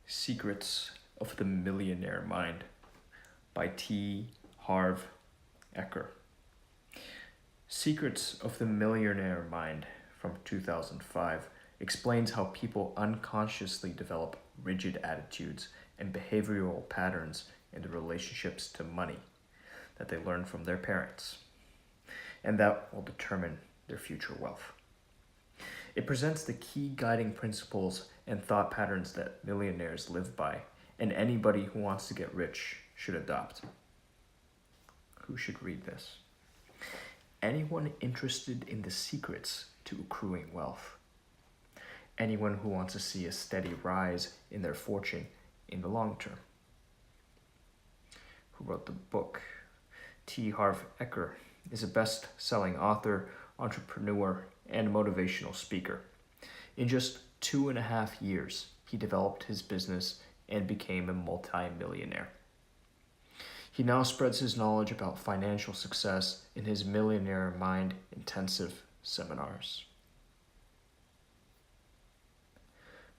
Secrets of the Millionaire Mind by Harv Eker. Secrets of the Millionaire Mind from 2005 explains how people unconsciously develop rigid attitudes and behavioral patterns in their relationships to money that they learn from their parents, and that will determine their future wealth. It presents the key guiding principles and thought patterns that millionaires live by, and anybody who wants to get rich should adopt. Who should read this? Anyone interested in the secrets to accruing wealth. Anyone who wants to see a steady rise in their fortune in the long term. Who wrote the book? Harv Eker is a best-selling author, entrepreneur, and motivational speaker. In just 2.5 years, he developed his business and became a multi-millionaire. He now spreads his knowledge about financial success in his Millionaire Mind intensive seminars.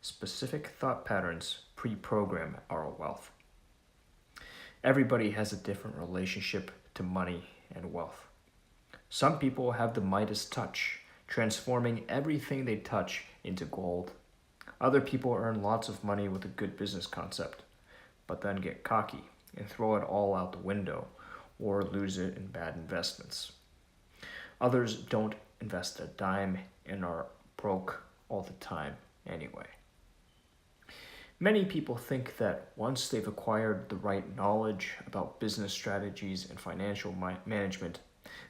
Specific thought patterns pre-program our wealth. Everybody has a different relationship to money and wealth. Some people have the Midas touch, transforming everything they touch into gold. Other people earn lots of money with a good business concept, but then get cocky and throw it all out the window or lose it in bad investments. Others don't invest a dime and are broke all the time anyway. Many people think that once they've acquired the right knowledge about business strategies and financial management,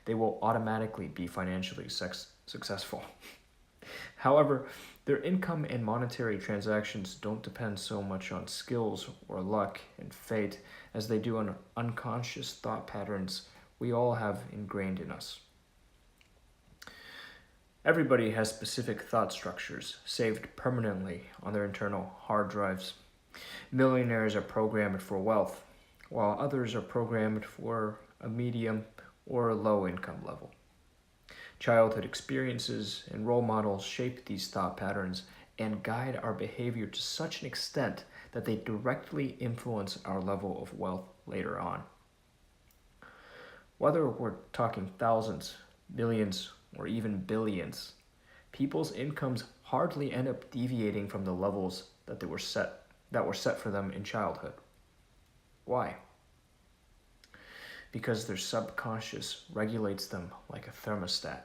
they will automatically be financially successful. However, their income and monetary transactions don't depend so much on skills or luck and fate as they do on unconscious thought patterns we all have ingrained in us. Everybody has specific thought structures saved permanently on their internal hard drives. Millionaires are programmed for wealth, while others are programmed for a medium or a low income level. Childhood experiences and role models shape these thought patterns and guide our behavior to such an extent that they directly influence our level of wealth later on. Whether we're talking thousands, millions, or even billions, people's incomes hardly end up deviating from the levels that were set for them in childhood. Why? Because their subconscious regulates them like a thermostat.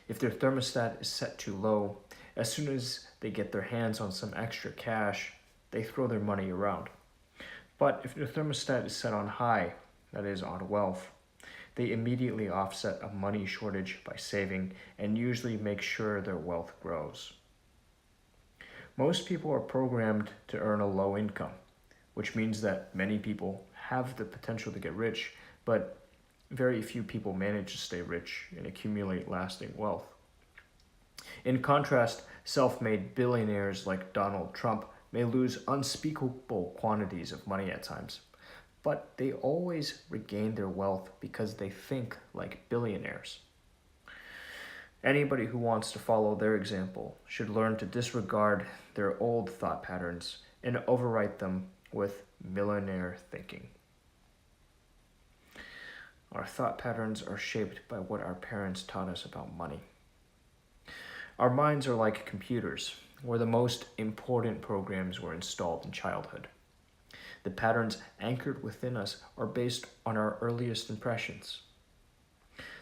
If their thermostat is set too low, as soon as they get their hands on some extra cash, they throw their money around. But if their thermostat is set on high, that is on wealth, they immediately offset a money shortage by saving and usually make sure their wealth grows. Most people are programmed to earn a low income, which means that many people have the potential to get rich, but very few people manage to stay rich and accumulate lasting wealth. In contrast, self-made billionaires like Donald Trump may lose unspeakable quantities of money at times, but they always regain their wealth because they think like billionaires. Anybody who wants to follow their example should learn to disregard their old thought patterns and overwrite them with millionaire thinking. Our thought patterns are shaped by what our parents taught us about money. Our minds are like computers, where the most important programs were installed in childhood. The patterns anchored within us are based on our earliest impressions.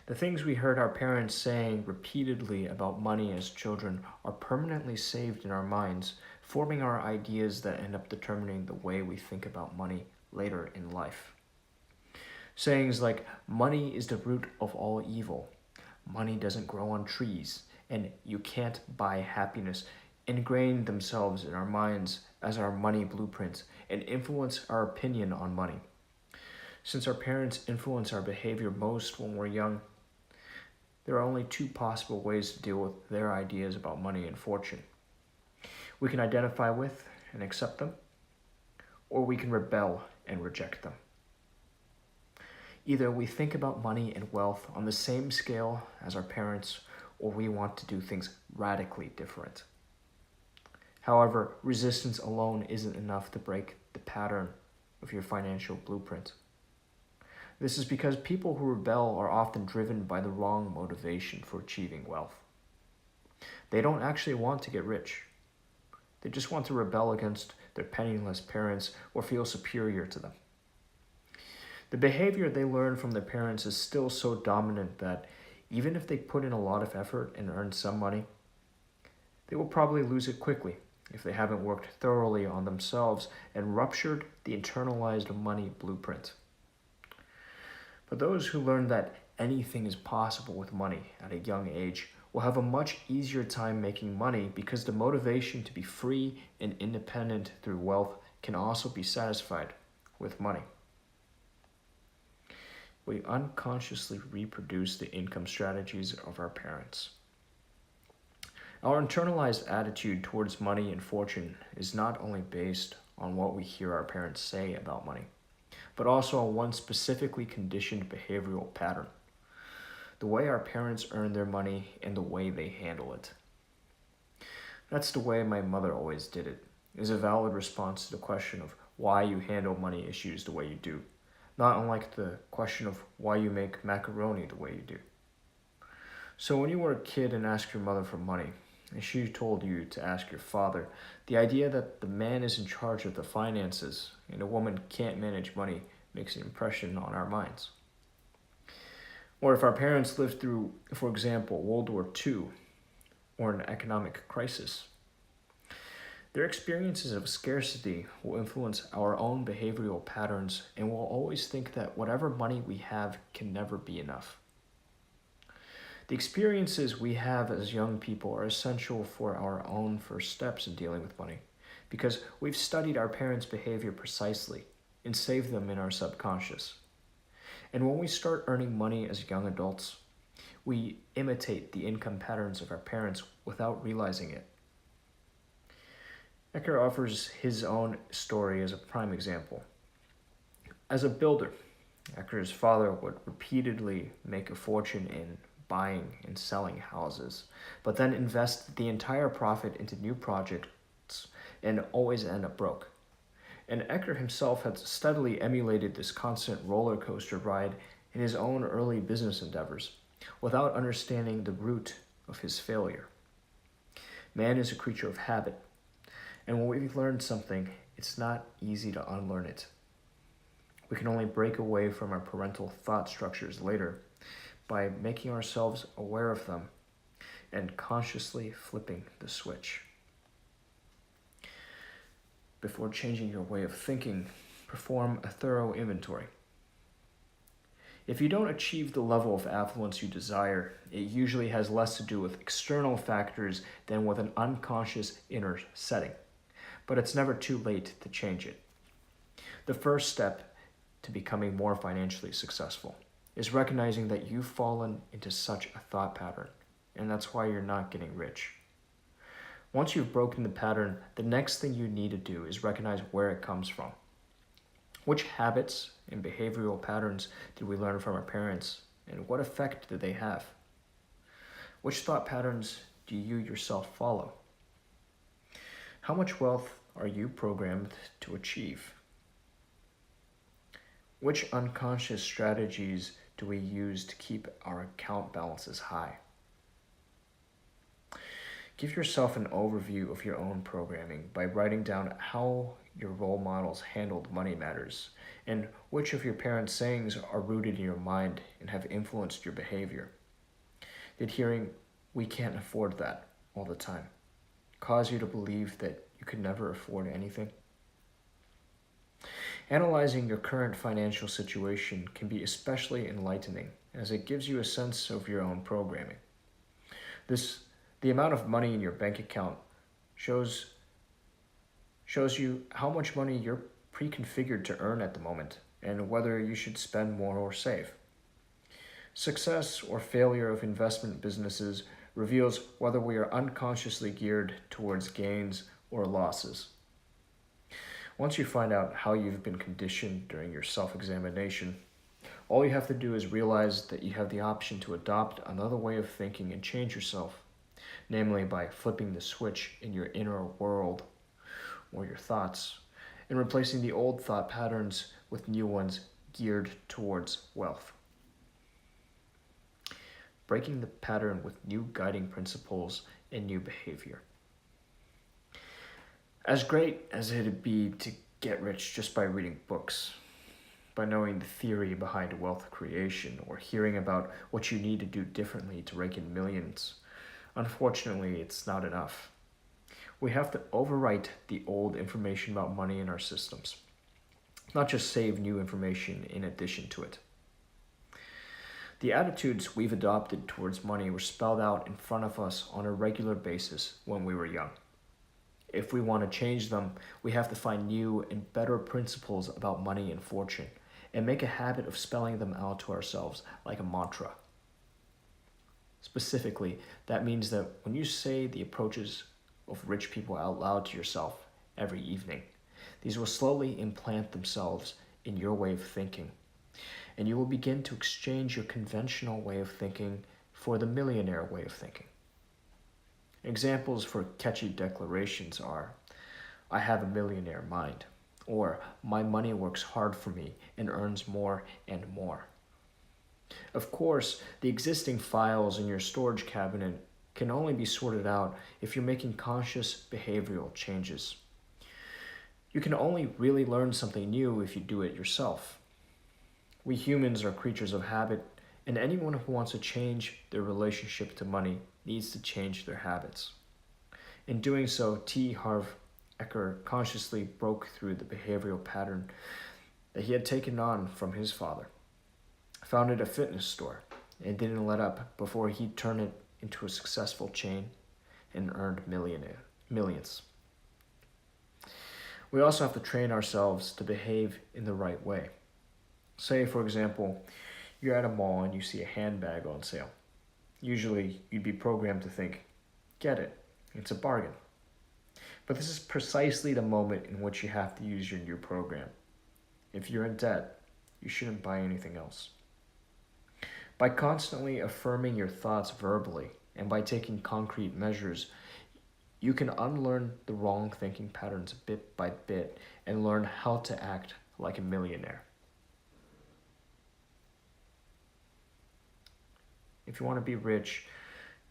The things we heard our parents saying repeatedly about money as children are permanently saved in our minds, forming our ideas that end up determining the way we think about money later in life. Sayings like, money is the root of all evil, money doesn't grow on trees, and you can't buy happiness ingrain themselves in our minds as our money blueprints and influence our opinion on money. Since our parents influence our behavior most when we're young, there are only two possible ways to deal with their ideas about money and fortune. We can identify with and accept them, or we can rebel and reject them. Either we think about money and wealth on the same scale as our parents, or we want to do things radically different. However, resistance alone isn't enough to break the pattern of your financial blueprint. This is because people who rebel are often driven by the wrong motivation for achieving wealth. They don't actually want to get rich. They just want to rebel against their penniless parents or feel superior to them. The behavior they learn from their parents is still so dominant that even if they put in a lot of effort and earn some money, they will probably lose it quickly if they haven't worked thoroughly on themselves and ruptured the internalized money blueprint. But those who learn that anything is possible with money at a young age will have a much easier time making money because the motivation to be free and independent through wealth can also be satisfied with money. We unconsciously reproduce the income strategies of our parents. Our internalized attitude towards money and fortune is not only based on what we hear our parents say about money, but also on one specifically conditioned behavioral pattern: the way our parents earn their money and the way they handle it. That's the way my mother always did it. It is a valid response to the question of why you handle money issues the way you do, not unlike the question of why you make macaroni the way you do. So when you were a kid and asked your mother for money, and she told you to ask your father, the idea that the man is in charge of the finances and a woman can't manage money makes an impression on our minds. Or if our parents lived through, for example, World War II or an economic crisis, their experiences of scarcity will influence our own behavioral patterns, and we'll always think that whatever money we have can never be enough. The experiences we have as young people are essential for our own first steps in dealing with money, because we've studied our parents' behavior precisely and saved them in our subconscious. And when we start earning money as young adults, we imitate the income patterns of our parents without realizing it. Eker offers his own story as a prime example. As a builder, Eker's father would repeatedly make a fortune in buying and selling houses, but then invest the entire profit into new projects and always end up broke. And Eker himself had steadily emulated this constant roller coaster ride in his own early business endeavors, without understanding the root of his failure. Man is a creature of habit, and when we've learned something, it's not easy to unlearn it. We can only break away from our parental thought structures later by making ourselves aware of them and consciously flipping the switch. Before changing your way of thinking, perform a thorough inventory. If you don't achieve the level of affluence you desire, it usually has less to do with external factors than with an unconscious inner setting. But it's never too late to change it. The first step to becoming more financially successful is recognizing that you've fallen into such a thought pattern, and that's why you're not getting rich. Once you've broken the pattern, the next thing you need to do is recognize where it comes from. Which habits and behavioral patterns did we learn from our parents, and what effect did they have? Which thought patterns do you yourself follow? How much wealth are you programmed to achieve? Which unconscious strategies do we use to keep our account balances high? Give yourself an overview of your own programming by writing down how your role models handled money matters and which of your parents' sayings are rooted in your mind and have influenced your behavior. Did hearing, "we can't afford that" all the time cause you to believe that you could never afford anything? Analyzing your current financial situation can be especially enlightening, as it gives you a sense of your own programming. The amount of money in your bank account shows you how much money you're pre-configured to earn at the moment and whether you should spend more or save. Success or failure of investment businesses reveals whether we are unconsciously geared towards gains or losses. Once you find out how you've been conditioned during your self-examination, all you have to do is realize that you have the option to adopt another way of thinking and change yourself. namely by flipping the switch in your inner world or your thoughts, and replacing the old thought patterns with new ones geared towards wealth. Breaking the pattern with new guiding principles and new behavior. As great as it'd be to get rich just by reading books, by knowing the theory behind wealth creation, or hearing about what you need to do differently to rake in millions, unfortunately, it's not enough. We have to overwrite the old information about money in our systems, not just save new information in addition to it. The attitudes we've adopted towards money were spelled out in front of us on a regular basis when we were young. If we want to change them, we have to find new and better principles about money and fortune, and make a habit of spelling them out to ourselves like a mantra. Specifically, that means that when you say the approaches of rich people out loud to yourself every evening, these will slowly implant themselves in your way of thinking, and you will begin to exchange your conventional way of thinking for the millionaire way of thinking. Examples for catchy declarations are, I have a millionaire mind, or my money works hard for me and earns more and more. Of course, the existing files in your storage cabinet can only be sorted out if you're making conscious behavioral changes. You can only really learn something new if you do it yourself. We humans are creatures of habit, and anyone who wants to change their relationship to money needs to change their habits. In doing so, Harv Eker consciously broke through the behavioral pattern that he had taken on from his father, founded a fitness store, and didn't let up before he turned it into a successful chain and earned millions. We also have to train ourselves to behave in the right way. Say, for example, you're at a mall and you see a handbag on sale. Usually, you'd be programmed to think, get it, it's a bargain. But this is precisely the moment in which you have to use your new program. If you're in debt, you shouldn't buy anything else. By constantly affirming your thoughts verbally and by taking concrete measures, you can unlearn the wrong thinking patterns bit by bit and learn how to act like a millionaire. If you want to be rich,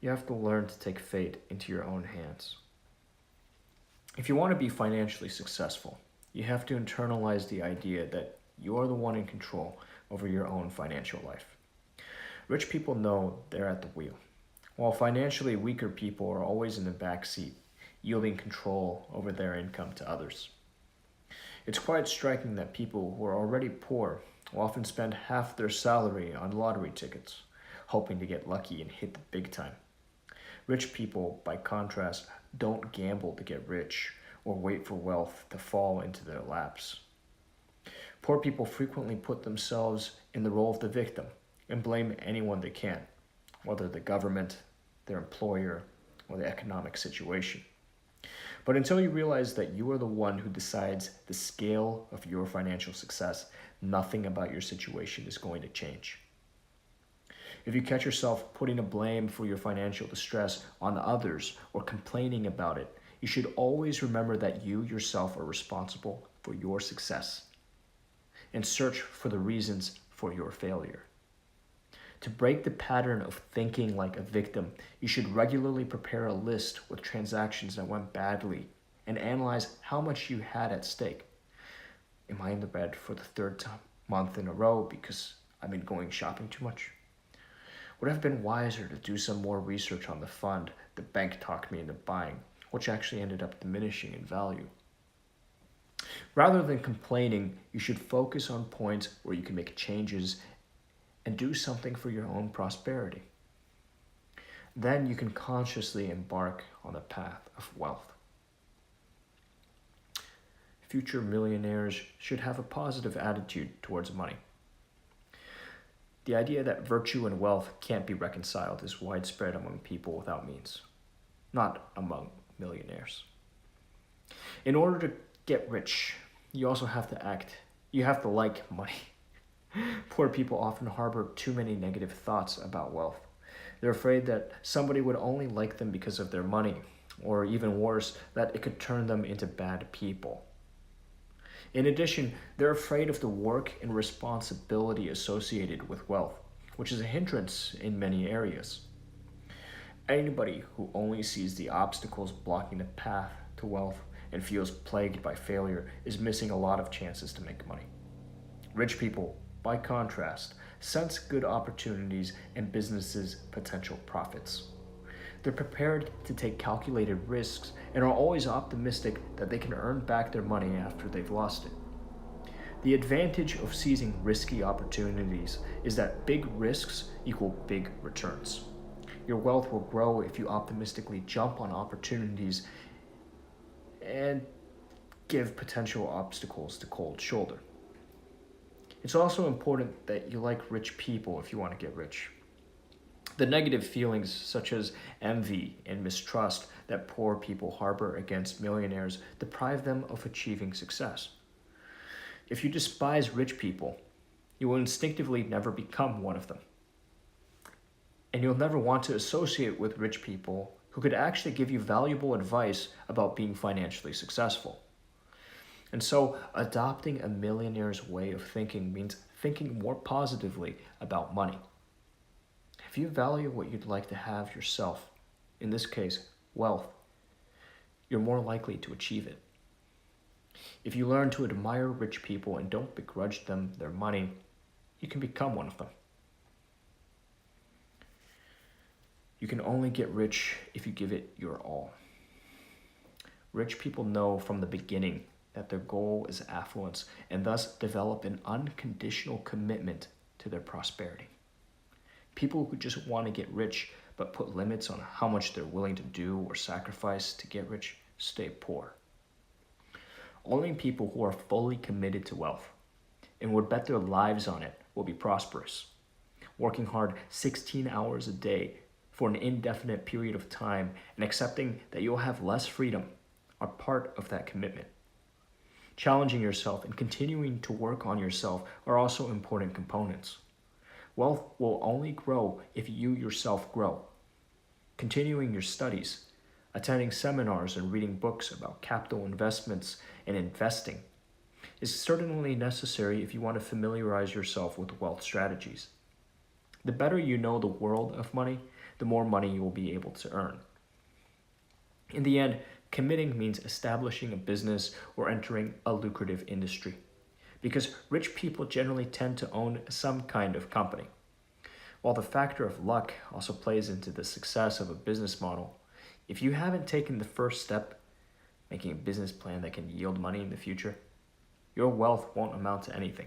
you have to learn to take fate into your own hands. If you want to be financially successful, you have to internalize the idea that you are the one in control over your own financial life. Rich people know they're at the wheel, while financially weaker people are always in the back seat, yielding control over their income to others. It's quite striking that people who are already poor will often spend half their salary on lottery tickets, hoping to get lucky and hit the big time. Rich people, by contrast, don't gamble to get rich or wait for wealth to fall into their laps. Poor people frequently put themselves in the role of the victim and blame anyone they can, whether the government, their employer, or the economic situation. But until you realize that you are the one who decides the scale of your financial success, nothing about your situation is going to change. If you catch yourself putting a blame for your financial distress on others or complaining about it, you should always remember that you yourself are responsible for your success and search for the reasons for your failure. To break the pattern of thinking like a victim, you should regularly prepare a list with transactions that went badly and analyze how much you had at stake. Am I in the red for the third month in a row because I've been going shopping too much? Would it have been wiser to do some more research on the fund the bank talked me into buying, which actually ended up diminishing in value? Rather than complaining, you should focus on points where you can make changes and do something for your own prosperity. Then you can consciously embark on the path of wealth. Future millionaires should have a positive attitude towards money. The idea that virtue and wealth can't be reconciled is widespread among people without means, not among millionaires. In order to get rich, you also have to like money. Poor people often harbor too many negative thoughts about wealth. They're afraid that somebody would only like them because of their money, or even worse, that it could turn them into bad people. In addition, they're afraid of the work and responsibility associated with wealth, which is a hindrance in many areas. Anybody who only sees the obstacles blocking the path to wealth and feels plagued by failure is missing a lot of chances to make money. Rich people, by contrast, sense good opportunities and businesses' potential profits. They're prepared to take calculated risks and are always optimistic that they can earn back their money after they've lost it. The advantage of seizing risky opportunities is that big risks equal big returns. Your wealth will grow if you optimistically jump on opportunities and give potential obstacles the cold shoulder. It's also important that you like rich people if you want to get rich. The negative feelings, such as envy and mistrust, that poor people harbor against millionaires deprive them of achieving success. If you despise rich people, you will instinctively never become one of them. And you'll never want to associate with rich people who could actually give you valuable advice about being financially successful. And so, adopting a millionaire's way of thinking means thinking more positively about money. If you value what you'd like to have yourself, in this case, wealth, you're more likely to achieve it. If you learn to admire rich people and don't begrudge them their money, you can become one of them. You can only get rich if you give it your all. Rich people know from the beginning that their goal is affluence and thus develop an unconditional commitment to their prosperity. People who just want to get rich but put limits on how much they're willing to do or sacrifice to get rich stay poor. Only people who are fully committed to wealth and would bet their lives on it will be prosperous. Working hard 16 hours a day for an indefinite period of time and accepting that you'll have less freedom are part of that commitment. Challenging yourself and continuing to work on yourself are also important components. Wealth will only grow if you yourself grow. Continuing your studies, attending seminars and reading books about capital investments and investing is certainly necessary if you want to familiarize yourself with wealth strategies. The better you know the world of money, the more money you will be able to earn. In the end, committing means establishing a business or entering a lucrative industry, because rich people generally tend to own some kind of company. While the factor of luck also plays into the success of a business model, if you haven't taken the first step, making a business plan that can yield money in the future, your wealth won't amount to anything.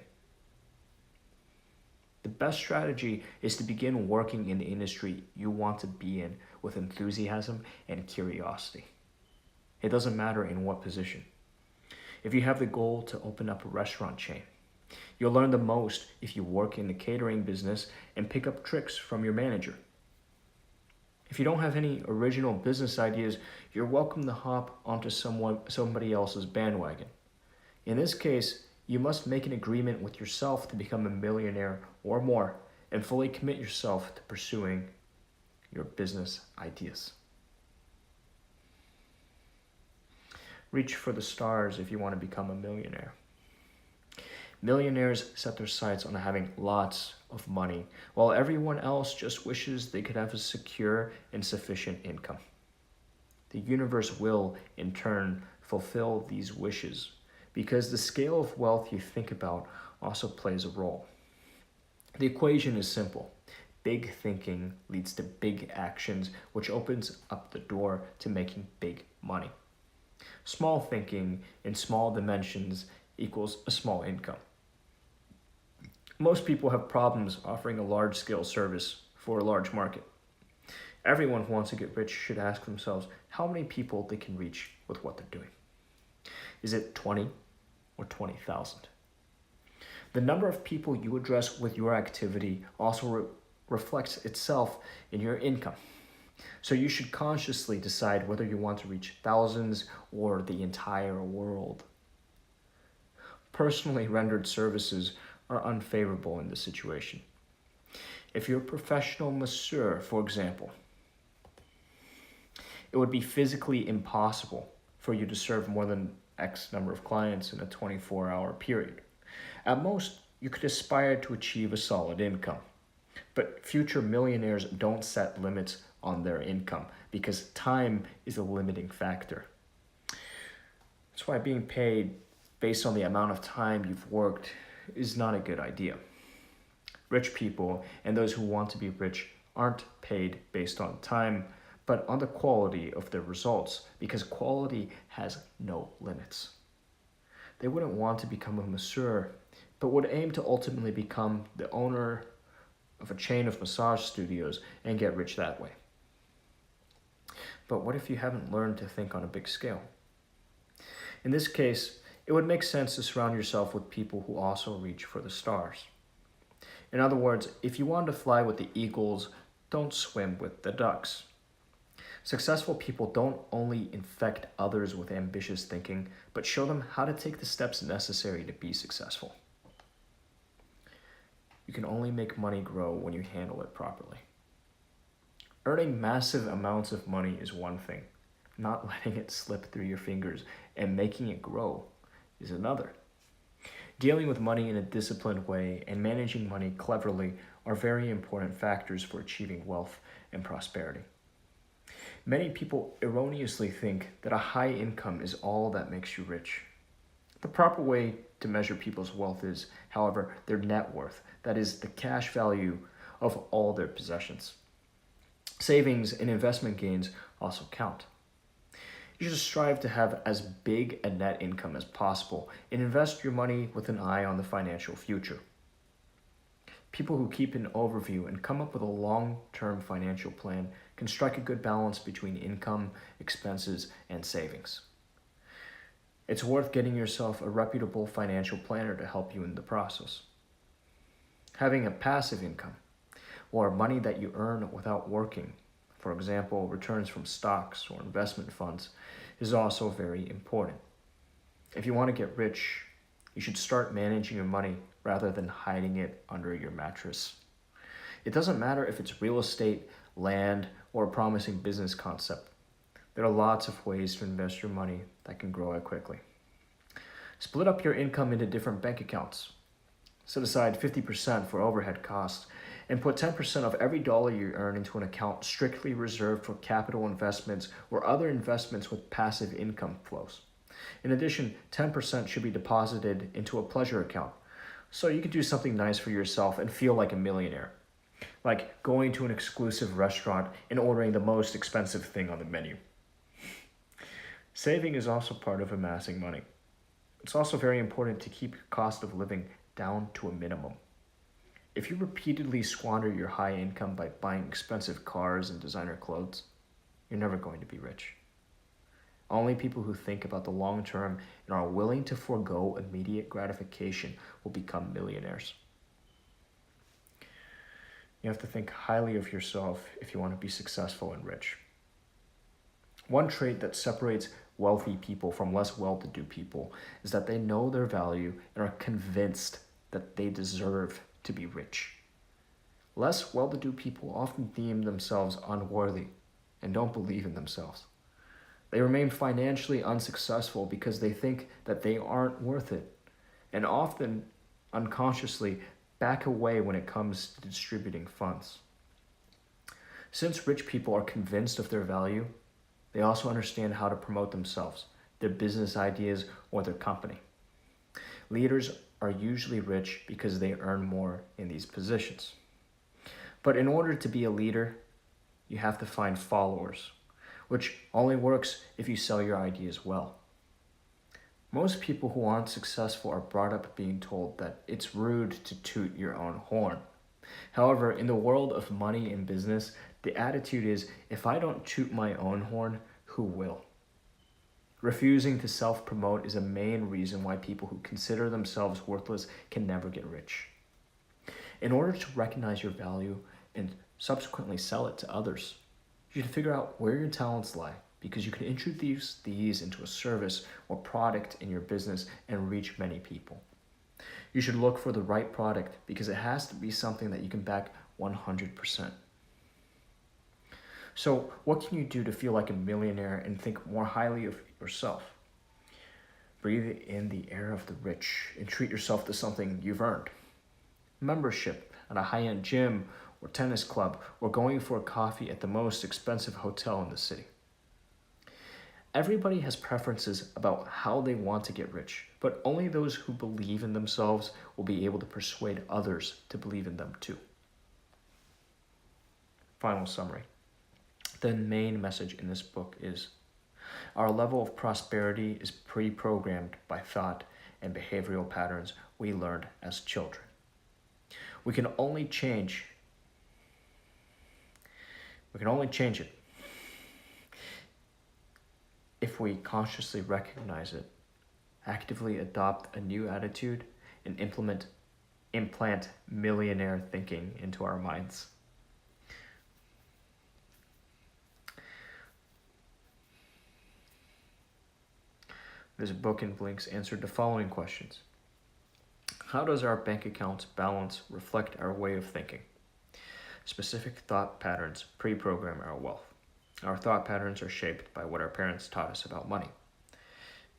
The best strategy is to begin working in the industry you want to be in with enthusiasm and curiosity. It doesn't matter in what position. If you have the goal to open up a restaurant chain, you'll learn the most if you work in the catering business and pick up tricks from your manager. If you don't have any original business ideas, you're welcome to hop onto somebody else's bandwagon. In this case, you must make an agreement with yourself to become a millionaire or more and fully commit yourself to pursuing your business ideas. Reach for the stars if you want to become a millionaire. Millionaires set their sights on having lots of money, while everyone else just wishes they could have a secure and sufficient income. The universe will, in turn, fulfill these wishes, because the scale of wealth you think about also plays a role. The equation is simple. Big thinking leads to big actions, which opens up the door to making big money. Small thinking in small dimensions equals a small income. Most people have problems offering a large-scale service for a large market. Everyone who wants to get rich should ask themselves how many people they can reach with what they're doing. Is it 20 or 20,000? The number of people you address with your activity also reflects itself in your income. So you should consciously decide whether you want to reach thousands or the entire world. Personally rendered services are unfavorable in this situation. If you're a professional masseur, for example, it would be physically impossible for you to serve more than X number of clients in a 24-hour period. At most, you could aspire to achieve a solid income. But future millionaires don't set limits on their income because time is a limiting factor. That's why being paid based on the amount of time you've worked is not a good idea. Rich people and those who want to be rich aren't paid based on time, but on the quality of their results, because quality has no limits. They wouldn't want to become a masseur, but would aim to ultimately become the owner of a chain of massage studios and get rich that way. But what if you haven't learned to think on a big scale? In this case, it would make sense to surround yourself with people who also reach for the stars. In other words, if you want to fly with the eagles, don't swim with the ducks. Successful people don't only infect others with ambitious thinking, but show them how to take the steps necessary to be successful. You can only make money grow when you handle it properly. Earning massive amounts of money is one thing. Not letting it slip through your fingers and making it grow is another. Dealing with money in a disciplined way and managing money cleverly are very important factors for achieving wealth and prosperity. Many people erroneously think that a high income is all that makes you rich. The proper way to measure people's wealth is, however, their net worth, that is, the cash value of all their possessions. Savings and investment gains also count. You should strive to have as big a net income as possible and invest your money with an eye on the financial future. People who keep an overview and come up with a long-term financial plan can strike a good balance between income, expenses, and savings. It's worth getting yourself a reputable financial planner to help you in the process. Having a passive income, or money that you earn without working, for example, returns from stocks or investment funds, is also very important. If you want to get rich, you should start managing your money rather than hiding it under your mattress. It doesn't matter if it's real estate, land, or a promising business concept. There are lots of ways to invest your money that can grow it quickly. Split up your income into different bank accounts. Set aside 50% for overhead costs and put 10% of every dollar you earn into an account strictly reserved for capital investments or other investments with passive income flows. In addition, 10% should be deposited into a pleasure account, so you can do something nice for yourself and feel like a millionaire, like going to an exclusive restaurant and ordering the most expensive thing on the menu. Saving is also part of amassing money. It's also very important to keep your cost of living down to a minimum. If you repeatedly squander your high income by buying expensive cars and designer clothes, you're never going to be rich. Only people who think about the long term and are willing to forego immediate gratification will become millionaires. You have to think highly of yourself if you want to be successful and rich. One trait that separates wealthy people from less well-to-do people is that they know their value and are convinced that they deserve to be rich. Less well-to-do people often deem themselves unworthy and don't believe in themselves. They remain financially unsuccessful because they think that they aren't worth it, and often unconsciously back away when it comes to distributing funds. Since rich people are convinced of their value, they also understand how to promote themselves, their business ideas, or their company. Leaders are usually rich because they earn more in these positions. But in order to be a leader, you have to find followers, which only works if you sell your ideas well. Most people who aren't successful are brought up being told that it's rude to toot your own horn. However, in the world of money and business, the attitude is, if I don't toot my own horn, who will? Refusing to self-promote is a main reason why people who consider themselves worthless can never get rich. In order to recognize your value and subsequently sell it to others, you should figure out where your talents lie, because you can introduce these into a service or product in your business and reach many people. You should look for the right product because it has to be something that you can back 100%. So, what can you do to feel like a millionaire and think more highly of yourself? Breathe in the air of the rich and treat yourself to something you've earned. Membership at a high-end gym or tennis club, or going for a coffee at the most expensive hotel in the city. Everybody has preferences about how they want to get rich, but only those who believe in themselves will be able to persuade others to believe in them too. Final summary. The main message in this book is our level of prosperity is pre-programmed by thought and behavioral patterns we learned as children. We can only change it if we consciously recognize it, actively adopt a new attitude, and implant millionaire thinking into our minds. This book and links answered the following questions. How does our bank account's balance reflect our way of thinking? Specific thought patterns pre-program our wealth. Our thought patterns are shaped by what our parents taught us about money.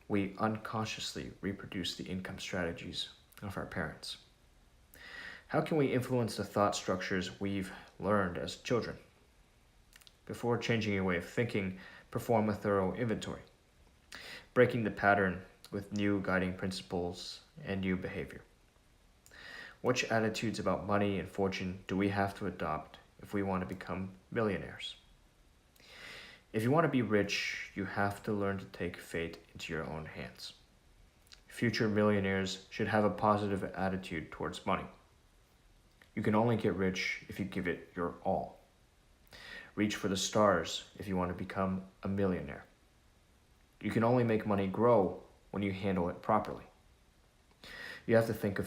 We unconsciously reproduce the income strategies of our parents. How can we influence the thought structures we've learned as children? Before changing your way of thinking, perform a thorough inventory, breaking the pattern with new guiding principles and new behavior. Which attitudes about money and fortune do we have to adopt if we want to become millionaires? If you want to be rich, you have to learn to take fate into your own hands. Future millionaires should have a positive attitude towards money. You can only get rich if you give it your all. Reach for the stars if you want to become a millionaire. You can only make money grow when you handle it properly. You have to think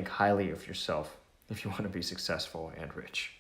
highly of yourself if you want to be successful and rich.